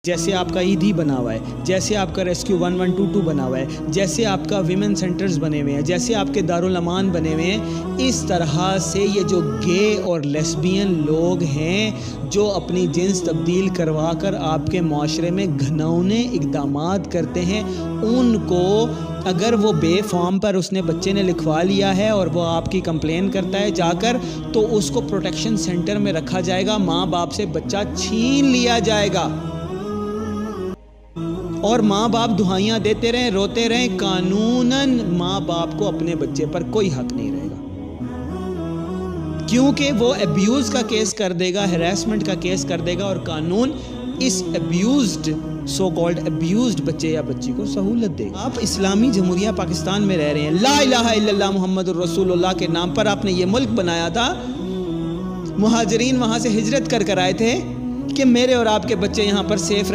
جیسے آپ کا ایدھی بنا ہوا ہے، جیسے آپ کا ریسکیو 1122 بنا ہوا ہے، جیسے آپ کا ویمن سینٹرز بنے ہوئے ہیں، جیسے آپ کے دارالامان بنے ہوئے ہیں، اس طرح سے یہ جو گے اور لیسبین لوگ ہیں جو اپنی جنس تبدیل کروا کر آپ کے معاشرے میں گھناؤنے اقدامات کرتے ہیں، ان کو اگر وہ بے فارم پر اس نے بچے نے لکھوا لیا ہے اور وہ آپ کی کمپلین کرتا ہے جا کر، تو اس کو پروٹیکشن سینٹر میں رکھا جائے گا، ماں باپ سے بچہ چھین لیا جائے گا اور ماں باپ دہائیاں دیتے رہیں، روتے رہیں، قانوناً ماں باپ کو اپنے بچے پر کوئی حق نہیں رہے گا، کیونکہ وہ ایبیوز کا کیس کر دے گا، ہیراسمنٹ کا کیس کر دے گا، اور قانون اس ایبیوزڈ سو کالڈ ایبیوزڈ بچے یا بچی کو سہولت دے گا۔ آپ اسلامی جمہوریہ پاکستان میں رہ رہے ہیں، لا الہ الا اللہ محمد الرسول اللہ کے نام پر آپ نے یہ ملک بنایا تھا، مہاجرین وہاں سے ہجرت کر آئے تھے کہ میرے اور آپ کے بچے یہاں پر سیف رہے۔